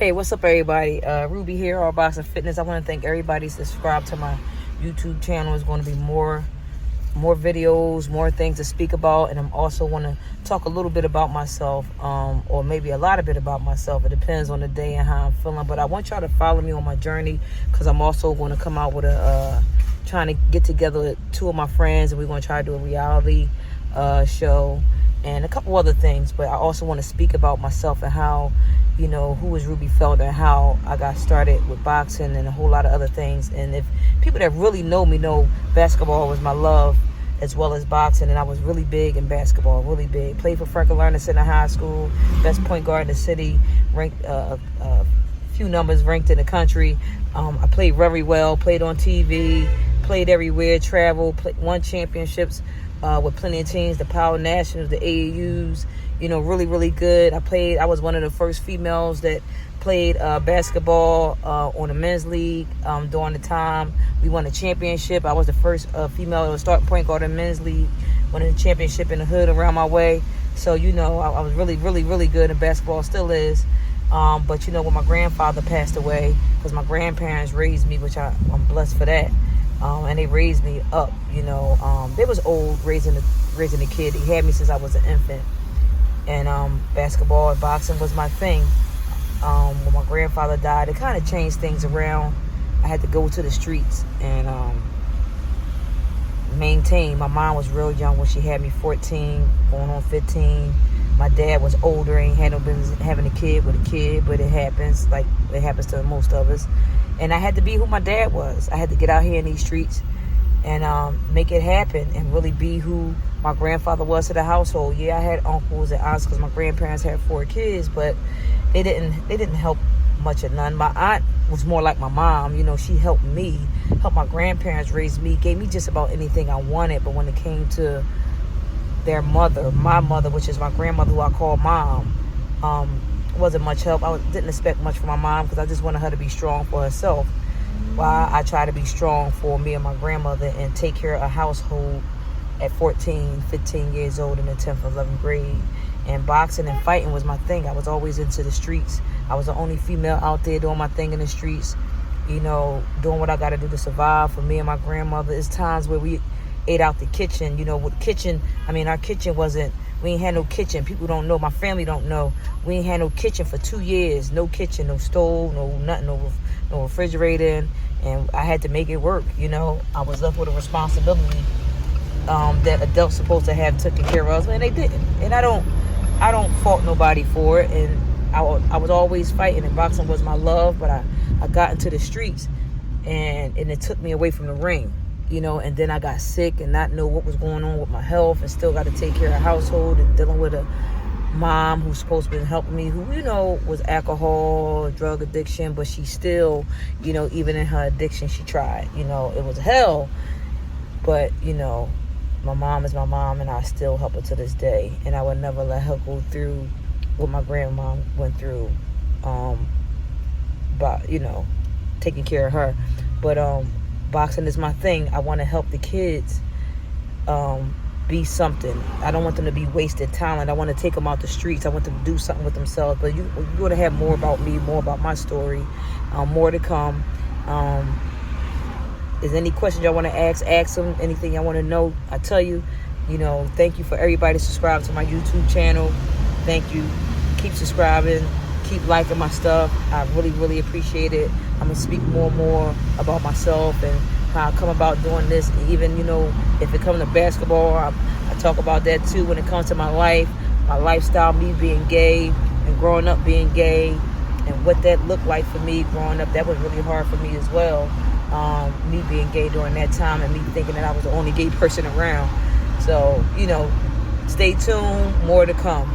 Hey, what's up, everybody? Ruby here, All Boxing Fitness. I want to thank everybody subscribed to my YouTube channel. It's going to be more videos, more things to speak about, and I'm also want to talk a little bit about myself, or maybe a lot of bit about myself. It depends on the day and how I'm feeling. But I want y'all to follow me on my journey because I'm also going to come out with trying to get together with two of my friends, and we're going to try to do a reality show and a couple other things. But I also want to speak about myself and how, who is Ruby Felder and how I got started with boxing and a whole lot of other things. And if people that really know me know basketball was my love as well as boxing, and I was really big in basketball, really big. Played for Franklin Lerner Center High School, best point guard in the city, ranked few numbers ranked in the country. I played very well, played on TV, played everywhere, traveled, won championships with plenty of teams, the Power Nationals, the AAUs, really, really good. I was one of the first females that played basketball on the men's league during the time. We won a championship. I was the first female to start point guard in the men's league, winning the championship in the hood around my way. So, I was really, really, really good in basketball, still is. But, when my grandfather passed away, because my grandparents raised me, which I'm blessed for that. And they raised me up, They was old raising a kid. He had me since I was an infant. And basketball and boxing was my thing. When my grandfather died, it kind of changed things around. I had to go to the streets and maintain. My mom was real young when she had me, 14, going on 15. My dad was older, ain't had no business having a kid with a kid, but it happens, like it happens to most of us. And I had to be who my dad was. I had to get out here in these streets and make it happen and really be who my grandfather was to the household. Yeah, I had uncles and aunts because my grandparents had 4 kids, but they didn't help much of none. My aunt was more like my mom. She helped me, helped my grandparents raise me, gave me just about anything I wanted. But when it came to their mother, my mother, which is my grandmother, who I call mom, wasn't much help. I didn't expect much from my mom because I just wanted her to be strong for herself, while I try to be strong for me and my grandmother and take care of a household at 14, 15 years old in the 10th and 11th grade. And boxing and fighting was my thing. I was always into the streets. I was the only female out there doing my thing in the streets, doing what I got to do to survive. For me and my grandmother, it's times where we ate out the kitchen. With kitchen, our kitchen wasn't, we ain't had no kitchen. People don't know, my family don't know. We ain't had no kitchen for 2 years. No kitchen, no stove, no nothing, no refrigerator. And I had to make it work, I was left with a responsibility that adults supposed to have taken care of us, and they didn't. And I don't fault nobody for it. And I was always fighting, and boxing was my love. But I got into the streets, and it took me away from the ring, And then I got sick and not know what was going on with my health, and still got to take care of a household and dealing with a mom who's supposed to be helping me, who was alcohol, drug addiction, but she still, even in her addiction, she tried. It was hell, but my mom is my mom, and I still help her to this day. And I would never let her go through what my grandma went through, but taking care of her. But boxing is my thing. I want to help the kids be something. I don't want them to be wasted talent. I want to take them out the streets. I want them to do something with themselves. But you're going to have more about me, more about my story, more to come. Is any questions y'all want to ask them? Anything y'all want to know? I tell you, thank you for everybody subscribe to my YouTube channel. Thank you. Keep subscribing. Keep liking my stuff. I really, really appreciate it. I'm going to speak more and more about myself and how I come about doing this. And even, if it comes to basketball, I talk about that too. When it comes to my life, my lifestyle, me being gay and growing up being gay, and what that looked like for me growing up. That was really hard for me as well. Me being gay during that time, and me thinking that I was the only gay person around. So, stay tuned, more to come.